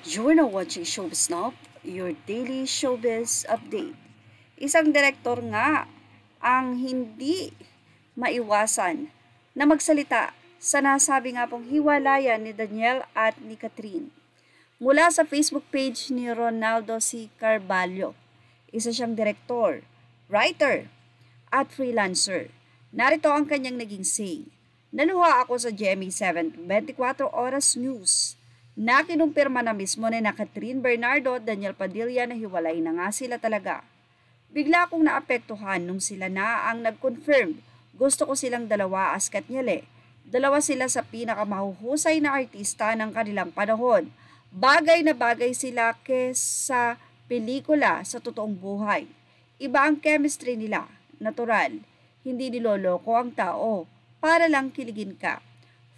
You're now watching Showbiz Now, your daily showbiz update. Isang direktor nga ang hindi maiwasan na magsalita sa nasabi nga pong hiwalayan ni Daniel at ni Catherine. Mula sa Facebook page ni Ronaldo C. Carvalho, isa siyang direktor, writer, at freelancer. Narito ang kanyang naging say. Naluha ako sa GMA7 24 Oras News na kinumpirma na mismo ni na Catherine Bernardo at Daniel Padilla na hiwalay na nga sila talaga. Bigla akong naapektuhan nung sila na ang nag-confirm. Gusto ko silang dalawa as Katniele. Dalawa sila sa pinakamahuhusay na artista ng kanilang panahon. Bagay na bagay sila kesa pelikula sa totoong buhay. Iba ang chemistry nila, natural. Hindi niloloko ang tao para lang kiligin ka.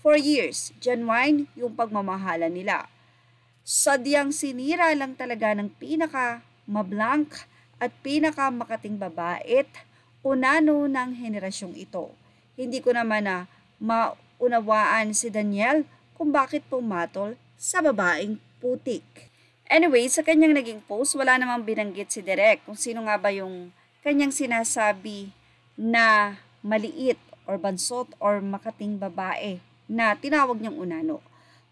For years, genuine yung pagmamahala nila. Sadyang sinira lang talaga ng pinaka-mablank at pinaka-makating babait unano ng henerasyong ito. Hindi ko naman na maunawaan si Daniel kung bakit pumatol sa babaeng putik. Anyway, sa kanyang naging post, wala namang binanggit si Derek kung sino nga ba yung kanyang sinasabi na maliit or bansot or makating babae na tinawag niyang unano.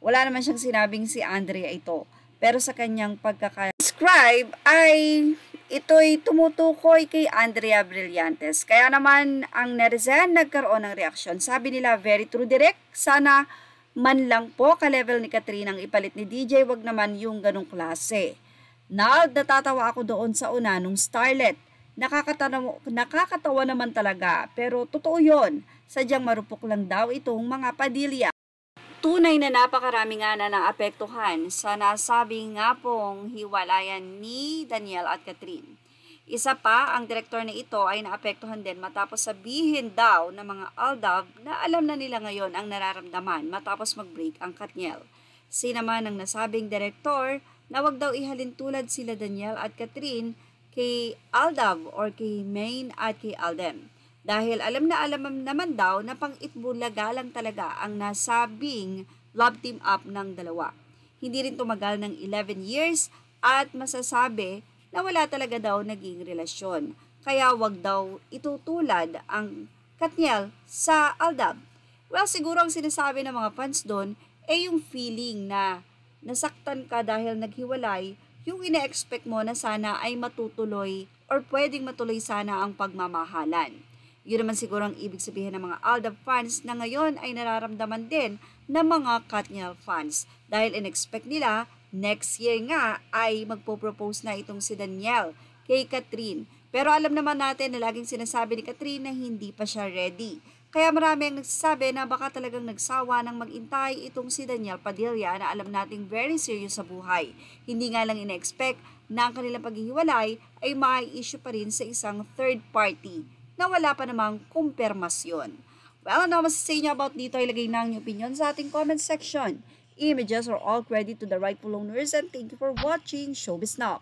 Wala naman siyang sinabing si Andrea ito. Pero sa kanyang pagkaka-describe ay ito'y tumutukoy kay Andrea Brillantes. Kaya naman ang netizen nagkaroon ng reaksyon. Sabi nila, very true direct. Sana man lang po ka-level ni Catherine ang ipalit ni DJ. Wag naman yung ganong klase. Natatawa ako doon sa unanong starlet. Nakakatawa naman talaga, pero totoo yon. Sadyang marupok lang daw itong mga Padilla. Tunay na napakarami nga na naapektuhan sa nasabing nga pong hiwalayan ni Daniel at Catherine. Isa pa, ang direktor na ito ay naapektuhan din matapos sabihin daw ng mga Aldab na alam na nila ngayon ang nararamdaman matapos mag-break ang Katniel. Sinaman ng nasabing direktor na wag daw ihalin tulad sila Daniel at Catherine kay Aldab or kay Maine at kay Aldem. Dahil alam na alam naman daw na pang-itbulaga lang talaga ang nasabing love team up ng dalawa. Hindi rin tumagal ng 11 years at masasabi na wala talaga daw naging relasyon. Kaya wag daw itutulad ang Katniel sa Aldab. Well, siguro ang sinasabi ng mga fans doon ay yung feeling na nasaktan ka dahil naghiwalay, yung ina-expect mo na sana ay matutuloy or pwedeng matuloy sana ang pagmamahalan. Yun naman siguro ang ibig sabihin ng mga Aldab fans na ngayon ay nararamdaman din ng mga Katniel fans dahil in-expect nila next year nga ay magpo-propose na itong si Daniel kay Catherine. Pero alam naman natin na laging sinasabi ni Catherine na hindi pa siya ready. Kaya marami ang nagsasabi na baka talagang nagsawa ng mag-intay itong si Daniel Padilla na alam nating very serious sa buhay. Hindi nga lang ina-expect na ang kanilang paghihiwalay ay mai-issue pa rin sa isang third party na wala pa namang kumpirmasyon. Well, ano masasay niyo about dito? Ilagay na ang inyong opinion sa ating comment section. Images are all credit to the rightful owners and thank you for watching Showbiz Now.